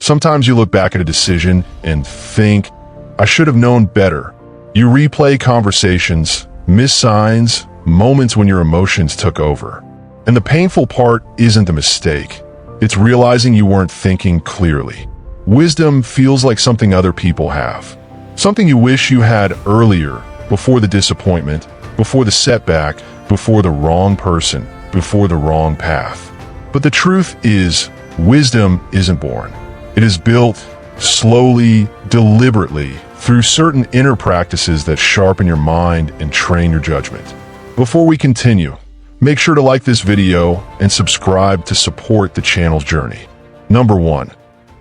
Sometimes you look back at a decision and think, I should have known better. You replay conversations, miss signs, moments when your emotions took over. And the painful part isn't the mistake. It's realizing you weren't thinking clearly. Wisdom feels like something other people have. Something you wish you had earlier, before the disappointment, before the setback, before the wrong person, before the wrong path. But the truth is, wisdom isn't born. It is built slowly, deliberately, through certain inner practices that sharpen your mind and train your judgment. Before we continue, make sure to like this video and subscribe to support the channel's journey. Number 1.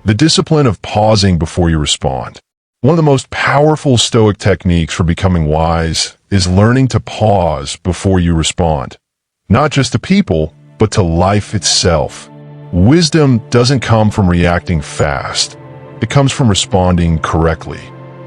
The discipline of pausing before you respond. One of the most powerful Stoic techniques for becoming wise is learning to pause before you respond. Not just to people, but to life itself. Wisdom doesn't come from reacting fast. It comes from responding correctly.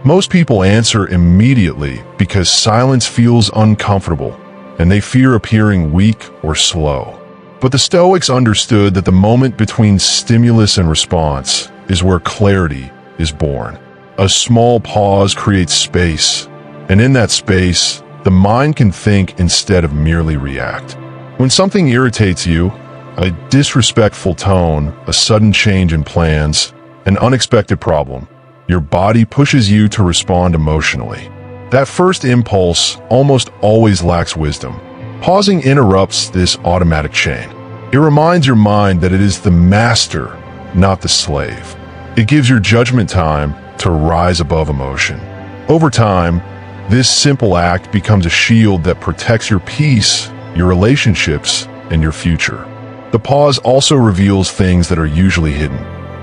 Most people answer immediately because silence feels uncomfortable, and they fear appearing weak or slow. But the Stoics understood that the moment between stimulus and response is where clarity is born. A small pause creates space, and in that space, the mind can think instead of merely react. When something irritates you, a disrespectful tone, a sudden change in plans, an unexpected problem, your body pushes you to respond emotionally. That first impulse almost always lacks wisdom. Pausing interrupts this automatic chain. It reminds your mind that it is the master, not the slave. It gives your judgment time to rise above emotion. Over time, this simple act becomes a shield that protects your peace, your relationships, and your future. The pause also reveals things that are usually hidden.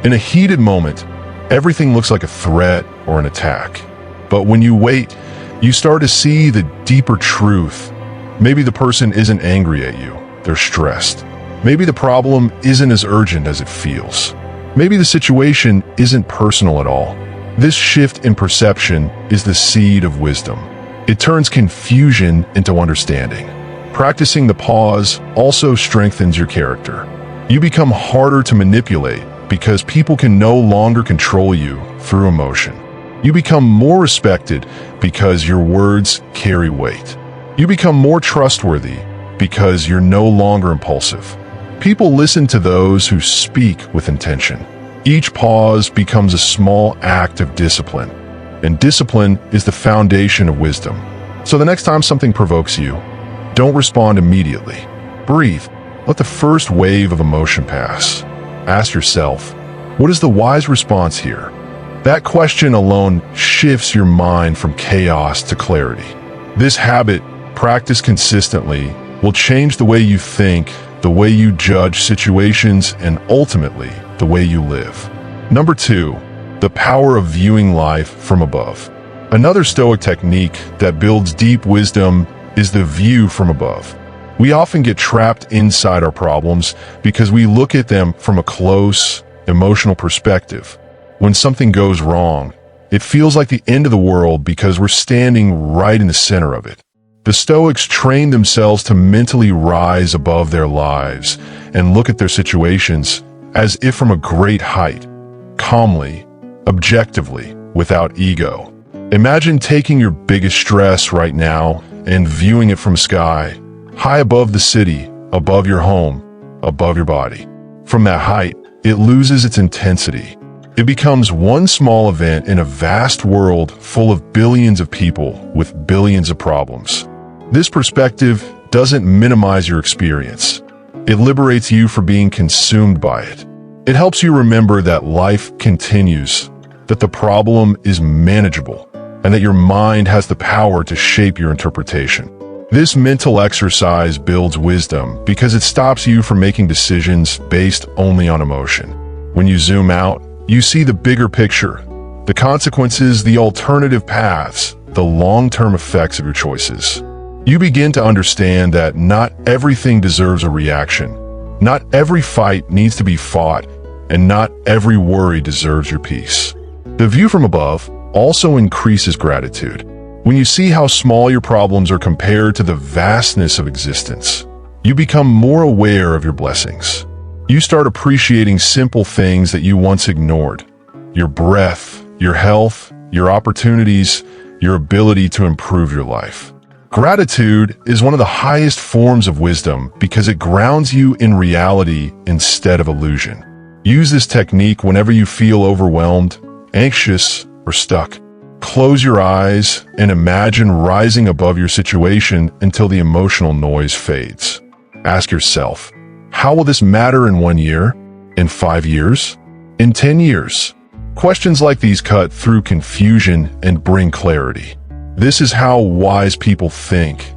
In a heated moment, everything looks like a threat or an attack. But when you wait, you start to see the deeper truth. Maybe the person isn't angry at you, they're stressed. Maybe the problem isn't as urgent as it feels. Maybe the situation isn't personal at all. This shift in perception is the seed of wisdom. It turns confusion into understanding. Practicing the pause also strengthens your character. You become harder to manipulate because people can no longer control you through emotion. You become more respected because your words carry weight. You become more trustworthy because you're no longer impulsive. People listen to those who speak with intention. Each pause becomes a small act of discipline, and discipline is the foundation of wisdom. So the next time something provokes you, don't respond immediately. Breathe. Let the first wave of emotion pass. Ask yourself, what is the wise response here? That question alone shifts your mind from chaos to clarity. This habit, practiced consistently, will change the way you think, the way you judge situations, and ultimately, the way you live. Number 2, the power of viewing life from above. Another Stoic technique that builds deep wisdom is the view from above. We often get trapped inside our problems because we look at them from a close, emotional perspective. When something goes wrong, it feels like the end of the world because we're standing right in the center of it. The Stoics trained themselves to mentally rise above their lives and look at their situations as if from a great height, calmly, objectively, without ego. Imagine taking your biggest stress right now and viewing it from sky, high above the city, above your home, above your body. From that height, it loses its intensity. It becomes one small event in a vast world full of billions of people with billions of problems. This perspective doesn't minimize your experience. It liberates you from being consumed by it. It helps you remember that life continues, that the problem is manageable, and that your mind has the power to shape your interpretation. This mental exercise builds wisdom because it stops you from making decisions based only on emotion. When you zoom out, you see the bigger picture, the consequences, the alternative paths, the long-term effects of your choices. You begin to understand that not everything deserves a reaction. Not every fight needs to be fought, and not every worry deserves your peace. The view from above also increases gratitude. When you see how small your problems are compared to the vastness of existence, you become more aware of your blessings. You start appreciating simple things that you once ignored. your breath, your health, your opportunities, your ability to improve your life. Gratitude is one of the highest forms of wisdom because it grounds you in reality instead of illusion. Use this technique whenever you feel overwhelmed, anxious, or stuck. Close your eyes and imagine rising above your situation until the emotional noise fades. Ask yourself, how will this matter in 1 year? In 5 years? In 10 years? Questions like these cut through confusion and bring clarity. This is how wise people think.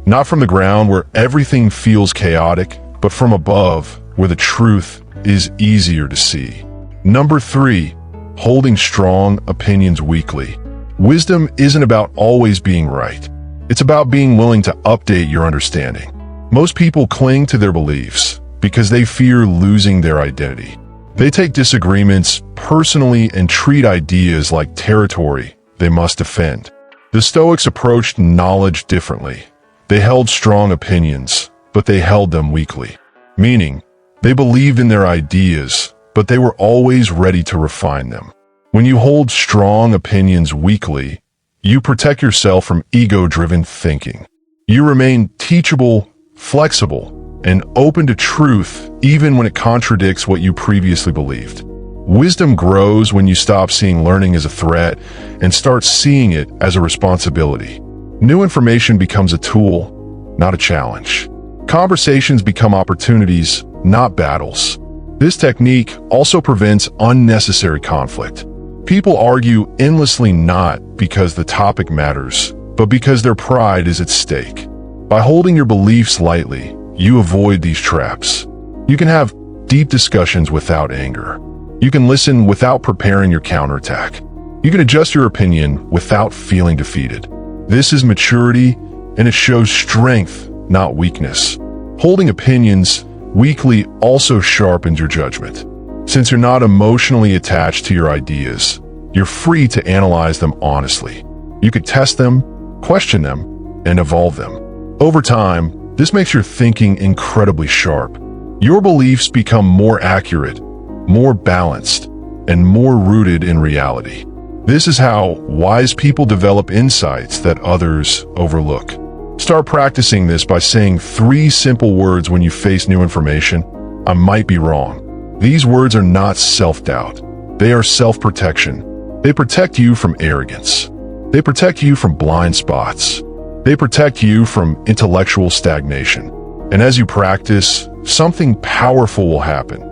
Not from the ground where everything feels chaotic, but from above where the truth is easier to see. Number 3, holding strong opinions weekly. Wisdom isn't about always being right. It's about being willing to update your understanding. Most people cling to their beliefs because they fear losing their identity. They take disagreements personally and treat ideas like territory they must defend. The Stoics approached knowledge differently. They held strong opinions, but they held them weakly. Meaning, they believed in their ideas, but they were always ready to refine them. When you hold strong opinions weakly, you protect yourself from ego-driven thinking. You remain teachable, flexible, and open to truth even when it contradicts what you previously believed. Wisdom grows when you stop seeing learning as a threat and start seeing it as a responsibility. New information becomes a tool, not a challenge. Conversations become opportunities, not battles. This technique also prevents unnecessary conflict. People argue endlessly not because the topic matters, but because their pride is at stake. By holding your beliefs lightly, you avoid these traps. You can have deep discussions without anger. You can listen without preparing your counterattack. You can adjust your opinion without feeling defeated. This is maturity, and it shows strength, not weakness. Holding opinions weakly also sharpens your judgment. Since you're not emotionally attached to your ideas, you're free to analyze them honestly. You could test them, question them, and evolve them. Over time, this makes your thinking incredibly sharp. Your beliefs become more accurate, more balanced, and more rooted in reality. This is how wise people develop insights that others overlook. Start practicing this by saying 3 simple words when you face new information. I might be wrong. These words are not self-doubt. They are self-protection. They protect you from arrogance. They protect you from blind spots. They protect you from intellectual stagnation. And as you practice, something powerful will happen.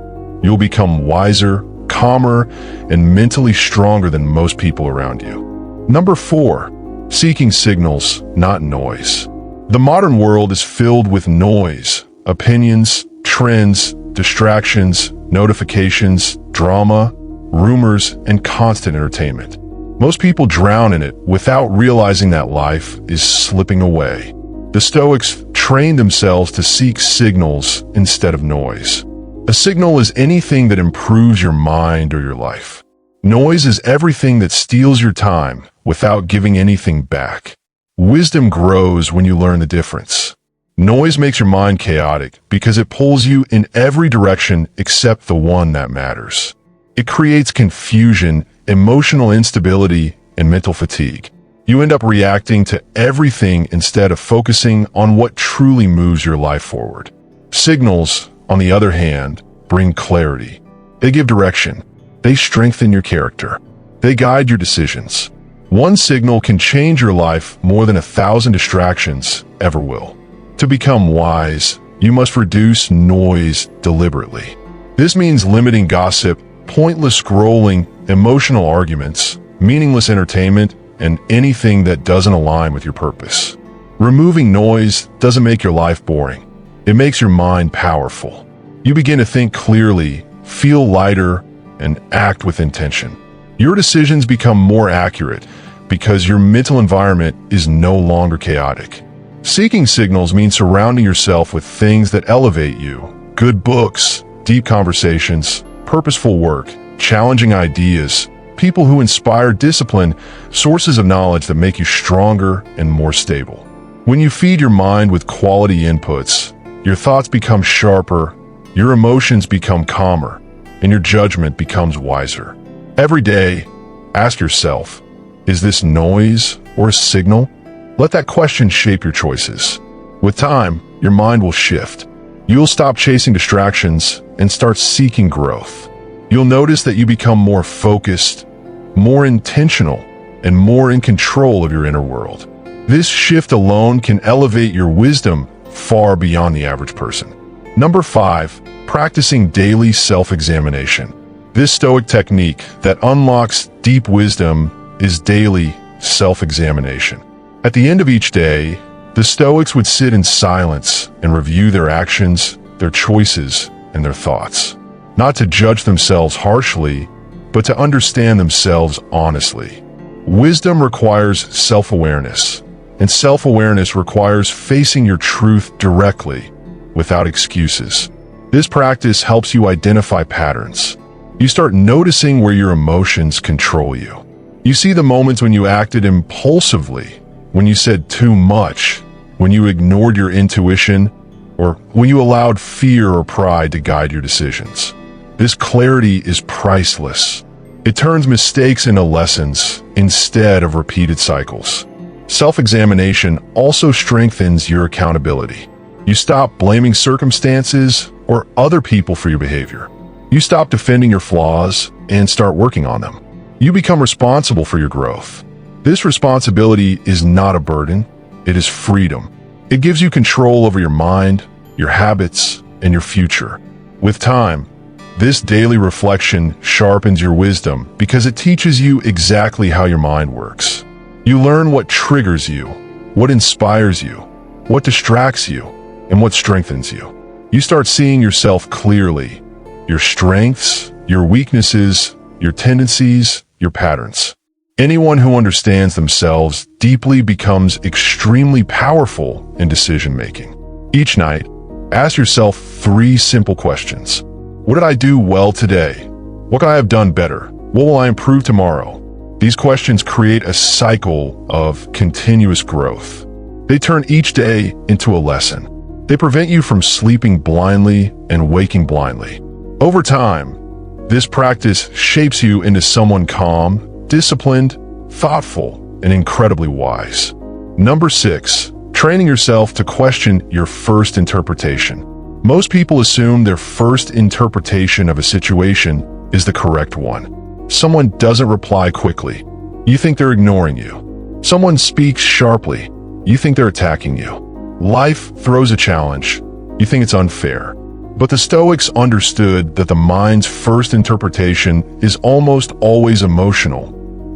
You'll become wiser, calmer, and mentally stronger than most people around you. Number 4, seeking signals, not noise. The modern world is filled with noise, opinions, trends, distractions, notifications, drama, rumors, and constant entertainment. Most people drown in it without realizing that life is slipping away. The Stoics trained themselves to seek signals instead of noise. A signal is anything that improves your mind or your life. Noise is everything that steals your time without giving anything back. Wisdom grows when you learn the difference. Noise makes your mind chaotic because it pulls you in every direction except the one that matters. It creates confusion, emotional instability, and mental fatigue. You end up reacting to everything instead of focusing on what truly moves your life forward. Signals, on the other hand, bring clarity. They give direction. They strengthen your character. They guide your decisions. One signal can change your life more than 1,000 distractions ever will. To become wise, you must reduce noise deliberately. This means limiting gossip, pointless scrolling, emotional arguments, meaningless entertainment, and anything that doesn't align with your purpose. Removing noise doesn't make your life boring. It makes your mind powerful. You begin to think clearly, feel lighter, and act with intention. Your decisions become more accurate because your mental environment is no longer chaotic. Seeking signals means surrounding yourself with things that elevate you. Good books, deep conversations, purposeful work, challenging ideas, people who inspire discipline, sources of knowledge that make you stronger and more stable. When you feed your mind with quality inputs, your thoughts become sharper, your emotions become calmer, and your judgment becomes wiser. Every day, ask yourself, is this noise or a signal? Let that question shape your choices. With time, your mind will shift. You'll stop chasing distractions and start seeking growth. You'll notice that you become more focused, more intentional, and more in control of your inner world. This shift alone can elevate your wisdom far beyond the average person. Number 5, practicing daily self-examination. This Stoic technique that unlocks deep wisdom is daily self-examination. At the end of each day, the Stoics would sit in silence and review their actions, their choices, and their thoughts. Not to judge themselves harshly, but to understand themselves honestly. Wisdom requires self-awareness, and self-awareness requires facing your truth directly, without excuses. This practice helps you identify patterns. You start noticing where your emotions control you. You see the moments when you acted impulsively, when you said too much, when you ignored your intuition, or when you allowed fear or pride to guide your decisions. This clarity is priceless. It turns mistakes into lessons instead of repeated cycles. Self-examination also strengthens your accountability. You stop blaming circumstances or other people for your behavior. You stop defending your flaws and start working on them. You become responsible for your growth. This responsibility is not a burden, it is freedom. It gives you control over your mind, your habits, and your future. With time, this daily reflection sharpens your wisdom because it teaches you exactly how your mind works. You learn what triggers you, what inspires you, what distracts you, and what strengthens you. You start seeing yourself clearly, your strengths, your weaknesses, your tendencies, your patterns. Anyone who understands themselves deeply becomes extremely powerful in decision-making. Each night, ask yourself 3 simple questions. What did I do well today? What could I have done better? What will I improve tomorrow? These questions create a cycle of continuous growth. They turn each day into a lesson. They prevent you from sleeping blindly and waking blindly. Over time, this practice shapes you into someone calm, disciplined, thoughtful, and incredibly wise. Number 6, training yourself to question your first interpretation. Most people assume their first interpretation of a situation is the correct one. Someone doesn't reply quickly. You think they're ignoring you. Someone speaks sharply. You think they're attacking you. Life throws a challenge. You think it's unfair. But the Stoics understood that the mind's first interpretation is almost always emotional,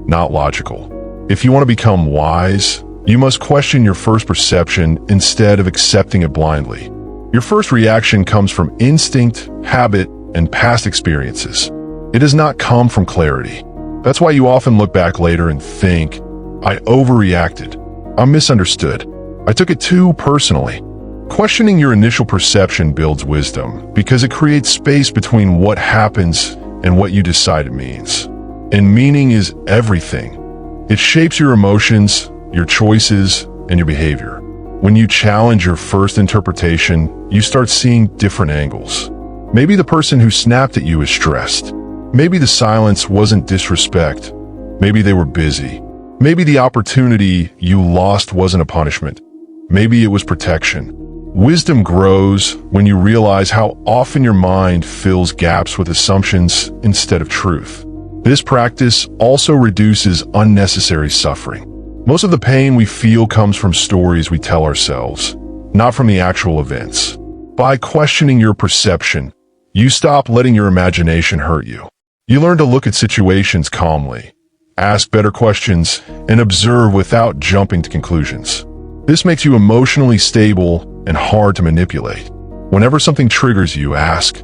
not logical. If you want to become wise, you must question your first perception instead of accepting it blindly. Your first reaction comes from instinct, habit, and past experiences. It does not come from clarity. That's why you often look back later and think, I overreacted. I'm misunderstood. I took it too personally. Questioning your initial perception builds wisdom because it creates space between what happens and what you decide it means. And meaning is everything. It shapes your emotions, your choices, and your behavior. When you challenge your first interpretation, you start seeing different angles. Maybe the person who snapped at you is stressed. Maybe the silence wasn't disrespect. Maybe they were busy. Maybe the opportunity you lost wasn't a punishment. Maybe it was protection. Wisdom grows when you realize how often your mind fills gaps with assumptions instead of truth. This practice also reduces unnecessary suffering. Most of the pain we feel comes from stories we tell ourselves, not from the actual events. By questioning your perception, you stop letting your imagination hurt you. You learn to look at situations calmly, ask better questions, and observe without jumping to conclusions. This makes you emotionally stable and hard to manipulate. Whenever something triggers you, ask,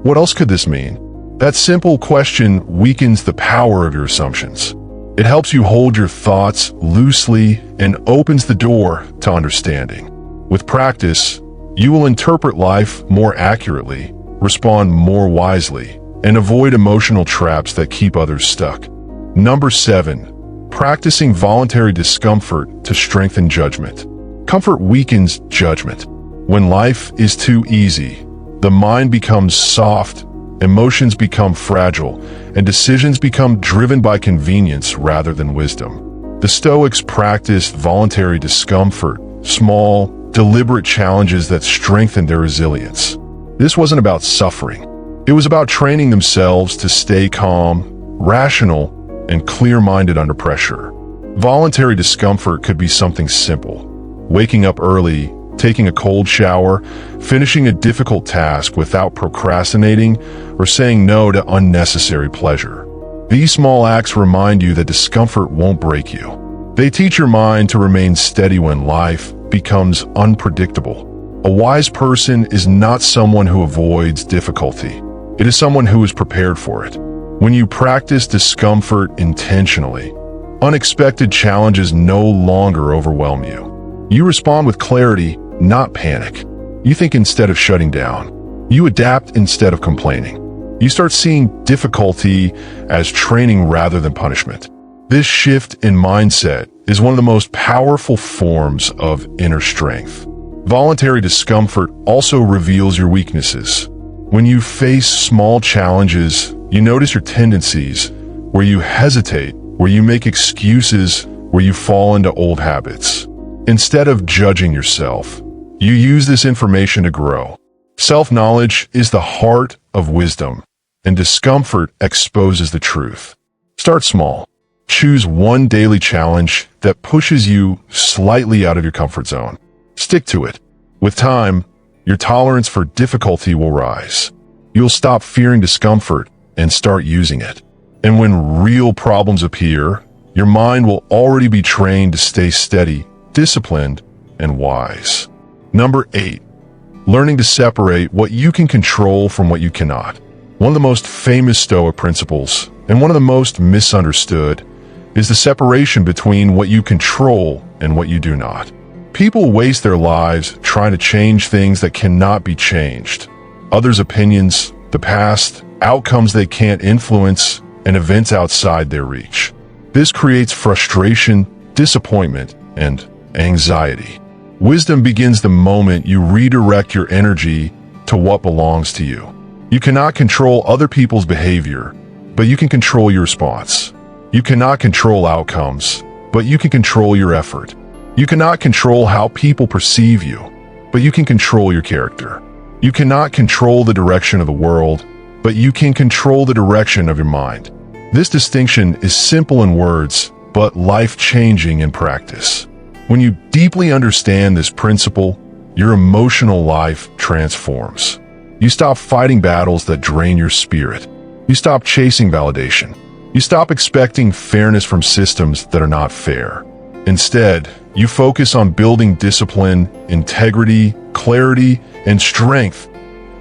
what else could this mean? That simple question weakens the power of your assumptions. It helps you hold your thoughts loosely and opens the door to understanding. With practice, you will interpret life more accurately, respond more wisely, and avoid emotional traps that keep others stuck. Number 7, practicing voluntary discomfort to strengthen judgment. Comfort weakens judgment. When life is too easy, the mind becomes soft, emotions become fragile, and decisions become driven by convenience rather than wisdom. The Stoics practiced voluntary discomfort, small, deliberate challenges that strengthened their resilience. This wasn't about suffering. It was about training themselves to stay calm, rational, and clear-minded under pressure. Voluntary discomfort could be something simple: waking up early, taking a cold shower, finishing a difficult task without procrastinating, or saying no to unnecessary pleasure. These small acts remind you that discomfort won't break you. They teach your mind to remain steady when life becomes unpredictable. A wise person is not someone who avoids difficulty. It is someone who is prepared for it. When you practice discomfort intentionally, unexpected challenges no longer overwhelm you. You respond with clarity, not panic. You think instead of shutting down. You adapt instead of complaining. You start seeing difficulty as training rather than punishment. This shift in mindset is one of the most powerful forms of inner strength. Voluntary discomfort also reveals your weaknesses. When you face small challenges, you notice your tendencies, where you hesitate, where you make excuses, where you fall into old habits. Instead of judging yourself, you use this information to grow. Self-knowledge is the heart of wisdom, and discomfort exposes the truth. Start small. Choose one daily challenge that pushes you slightly out of your comfort zone. Stick to it. With time, your tolerance for difficulty will rise. You'll stop fearing discomfort and start using it. And when real problems appear, your mind will already be trained to stay steady, disciplined, and wise. Number 8. Learning to separate what you can control from what you cannot. One of the most famous Stoic principles, and one of the most misunderstood, is the separation between what you control and what you do not. People waste their lives trying to change things that cannot be changed. Others' opinions, the past, outcomes they can't influence, and events outside their reach. This creates frustration, disappointment, and anxiety. Wisdom begins the moment you redirect your energy to what belongs to you. You cannot control other people's behavior, but you can control your response. You cannot control outcomes, but you can control your effort. You cannot control how people perceive you, but you can control your character. You cannot control the direction of the world, but you can control the direction of your mind. This distinction is simple in words, but life-changing in practice. When you deeply understand this principle, your emotional life transforms. You stop fighting battles that drain your spirit. You stop chasing validation. You stop expecting fairness from systems that are not fair. Instead, you focus on building discipline, integrity, clarity, and strength,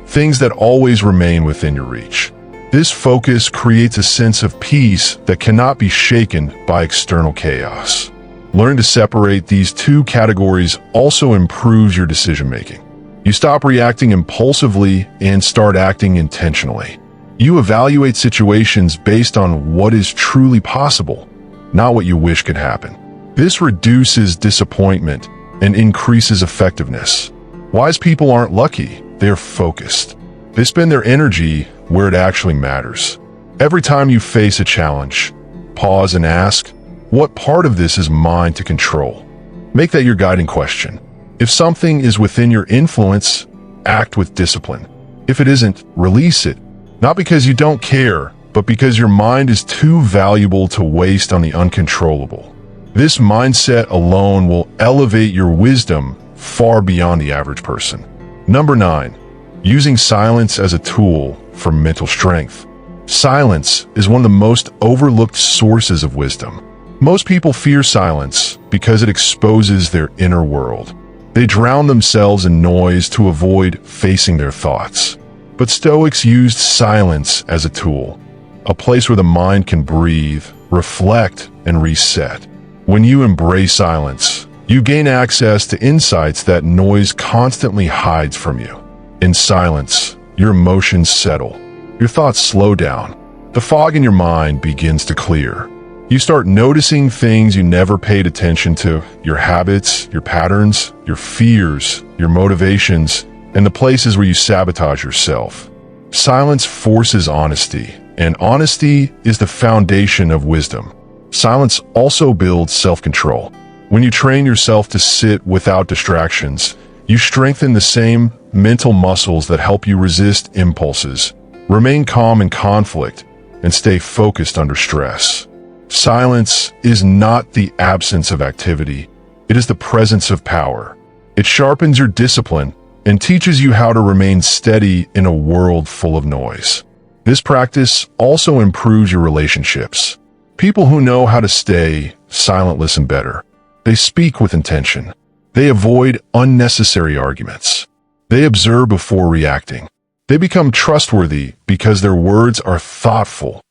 things that always remain within your reach. This focus creates a sense of peace that cannot be shaken by external chaos. Learning to separate these two categories also improves your decision-making. You stop reacting impulsively and start acting intentionally. You evaluate situations based on what is truly possible, not what you wish could happen. This reduces disappointment and increases effectiveness. Wise people aren't lucky, they're focused. They spend their energy where it actually matters. Every time you face a challenge, pause and ask, what part of this is mine to control? Make that your guiding question. If something is within your influence, act with discipline. If it isn't, release it. Not because you don't care, but because your mind is too valuable to waste on the uncontrollable. This mindset alone will elevate your wisdom far beyond the average person. Number 9. Using silence as a tool for mental strength. Silence is one of the most overlooked sources of wisdom. Most people fear silence because it exposes their inner world. They drown themselves in noise to avoid facing their thoughts. But Stoics used silence as a tool, a place where the mind can breathe, reflect, and reset. When you embrace silence, you gain access to insights that noise constantly hides from you. In silence, your emotions settle. Your thoughts slow down. The fog in your mind begins to clear. You start noticing things you never paid attention to: your habits, your patterns, your fears, your motivations, and the places where you sabotage yourself. Silence forces honesty, and honesty is the foundation of wisdom. Silence also builds self-control. When you train yourself to sit without distractions, you strengthen the same mental muscles that help you resist impulses, remain calm in conflict, and stay focused under stress. Silence is not the absence of activity, it is the presence of power. It sharpens your discipline and teaches you how to remain steady in a world full of noise. This practice also improves your relationships. People who know how to stay silent listen better. They speak with intention. They avoid unnecessary arguments. They observe before reacting. They become trustworthy because their words are thoughtful,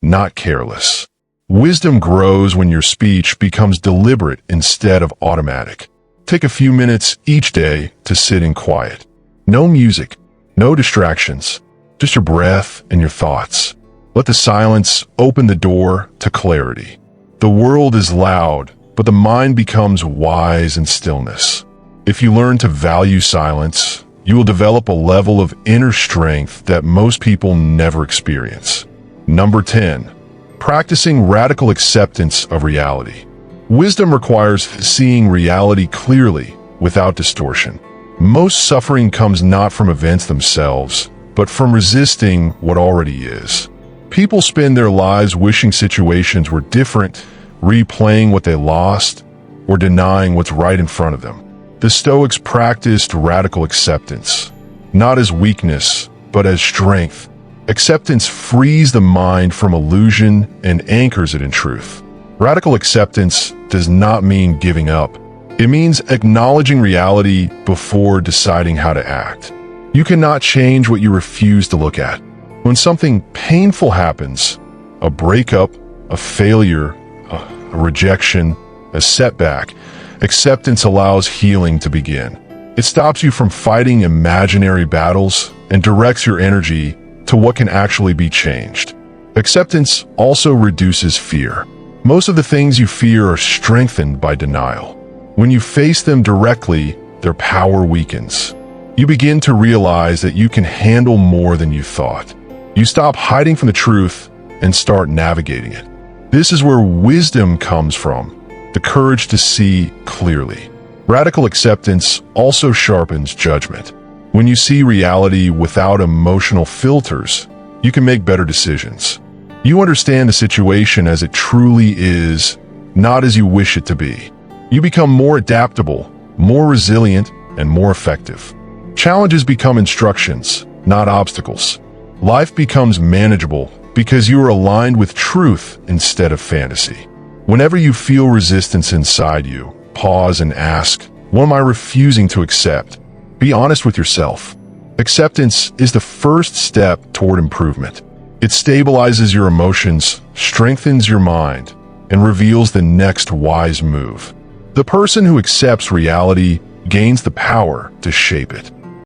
not careless. Wisdom grows when your speech becomes deliberate instead of automatic. Take a few minutes each day to sit in quiet. No music, no distractions, just your breath and your thoughts. Let the silence open the door to clarity. The world is loud, but the mind becomes wise in stillness. If you learn to value silence, you will develop a level of inner strength that most people never experience. Number 10. Practicing radical acceptance of reality. Wisdom requires seeing reality clearly, without distortion. Most suffering comes not from events themselves, but from resisting what already is. People spend their lives wishing situations were different, replaying what they lost, or denying what's right in front of them. The Stoics practiced radical acceptance, not as weakness, but as strength. Acceptance frees the mind from illusion and anchors it in truth. Radical acceptance does not mean giving up. It means acknowledging reality before deciding how to act. You cannot change what you refuse to look at. When something painful happens, a breakup, a failure, a rejection, a setback, acceptance allows healing to begin. It stops you from fighting imaginary battles and directs your energy to what can actually be changed. Acceptance also reduces fear. Most of the things you fear are strengthened by denial. When you face them directly, their power weakens. You begin to realize that you can handle more than you thought. You stop hiding from the truth and start navigating it. This is where wisdom comes from, the courage to see clearly. Radical acceptance also sharpens judgment. When you see reality without emotional filters, you can make better decisions. You understand the situation as it truly is, not as you wish it to be. You become more adaptable, more resilient, and more effective. Challenges become instructions, not obstacles. Life becomes manageable because you are aligned with truth instead of fantasy. Whenever you feel resistance inside you, pause and ask, what am I refusing to accept? Be honest with yourself. Acceptance is the first step toward improvement. It stabilizes your emotions, strengthens your mind, and reveals the next wise move. The person who accepts reality gains the power to shape it.